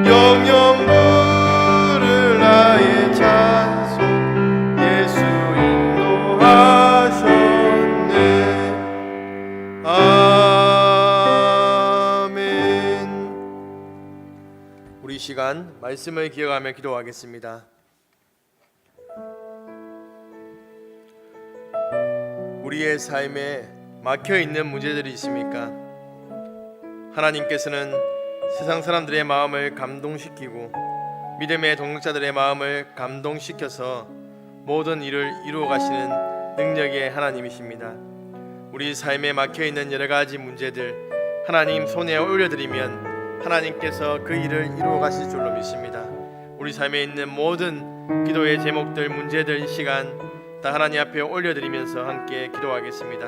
영영 부를 나의 찬송 예수 인도하셨네 아멘. 우리 이 시간 말씀을 기억하며 기도하겠습니다. 우리의 삶에 막혀 있는 문제들이 있습니까? 하나님께서는 세상 사람들의 마음을 감동시키고 믿음의 동역자들의 마음을 감동시켜서 모든 일을 이루어 가시는 능력의 하나님이십니다. 우리 삶에 막혀 있는 여러 가지 문제들 하나님 손에 올려드리면 하나님께서 그 일을 이루어 가실 줄로 믿습니다. 우리 삶에 있는 모든 기도의 제목들, 문제들 이 시간 다 하나님 앞에 올려드리면서 함께 기도하겠습니다.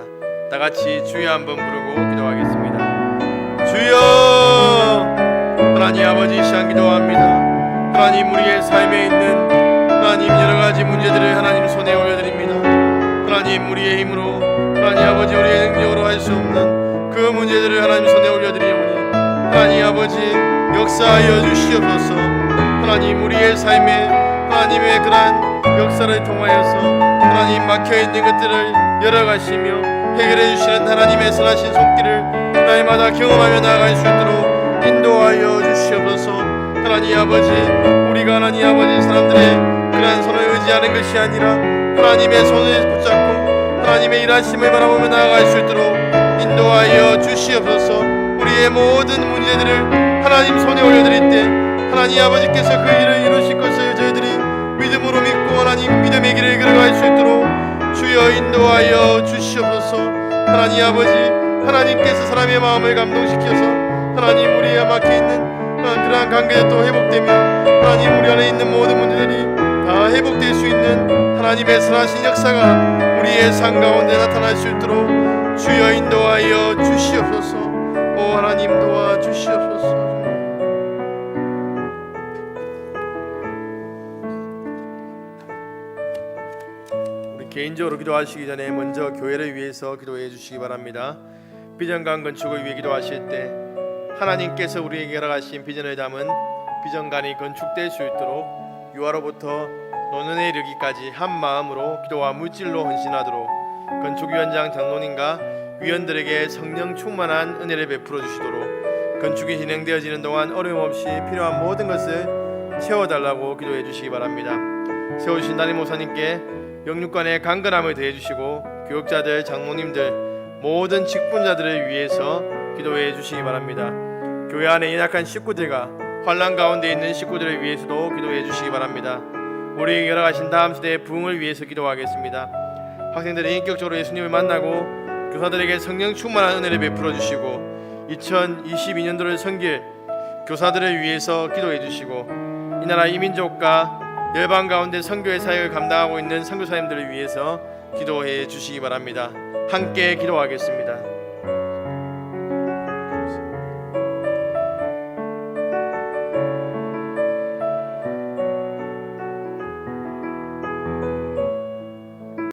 다 같이 주여 한번 부르고 기도하겠습니다. 주여 하나님 아버지 이 시간 기도합니다. 하나님 우리의 삶에 있는 하나님 여러 가지 문제들을 하나님 손에 올려드립니다. 하나님 우리의 힘으로 하나님 아버지 우리의 능력으로 할 수 없는 그 문제들을 하나님 손에 올려드리오니 하나님 아버지 역사하여 주시옵소서. 하나님 우리의 삶에 하나님의 그러한 역사를 통하여서 하나님 막혀있는 것들을 열어가시며 해결해 주시는 하나님의 선하신 손길을 날마다 경험하며 나아갈 수 있도록 인도하여 주시옵소서. 하나님 아버지 우리가 하나님 아버지 사람들의 그러한 손을 의지하는 것이 아니라 하나님의 손을 붙잡고 하나님의 일하심을 바라보며 나아갈 수 있도록 인도하여 주시옵소서. 우리의 모든 문제들을 하나님 손에 올려드릴 때 하나님 아버지께서 그 일을 이루실 것을 저희들이 믿음으로 믿고 하나님 믿음의 길을 걸어갈 수 있도록 주여 인도하여 주시옵소서. 하나님 아버지 하나님께서 사람의 마음을 감동시켜서 하나님 우리에 막혀있는 그러한 관계가 또 회복되며 하나님 우리 안에 있는 모든 문제들이 다 회복될 수 있는 하나님의 선하신 역사가 우리의 삶 가운데 나타날 수 있도록 주여 인도하여 주시옵소서. 오 하나님 도와주시옵소서. 우리 개인적으로 기도하시기 전에 먼저 교회를 위해서 기도해 주시기 바랍니다. 비전관 건축을 위해 기도하실 때 하나님께서 우리에게 허락하신 비전을 담은 비전관이 건축될 수 있도록 유아로부터 노년에 이르기까지 한 마음으로 기도와 물질로 헌신하도록 건축위원장 장로님과 위원들에게 성령 충만한 은혜를 베풀어 주시도록 건축이 진행되어지는 동안 어려움 없이 필요한 모든 것을 채워달라고 기도해 주시기 바랍니다. 세우신 담임 목사님께 영육간의 강건함을 더해 주시고 교육자들, 장로님들, 모든 직분자들을 위해서 기도해 주시기 바랍니다. 교회 안에 연약한 식구들과 환난 가운데 있는 식구들을 위해서도 기도해 주시기 바랍니다. 우리에게 열어가신 다음 세대의 부흥을 위해서 기도하겠습니다. 학생들이 인격적으로 예수님을 만나고 교사들에게 성령 충만한 은혜를 베풀어 주시고 2022년도를 섬길 교사들을 위해서 기도해 주시고 이 나라 이민족과 열방 가운데 선교의 사역을 감당하고 있는 선교사님들을 위해서 기도해 주시기 바랍니다. 함께 기도하겠습니다.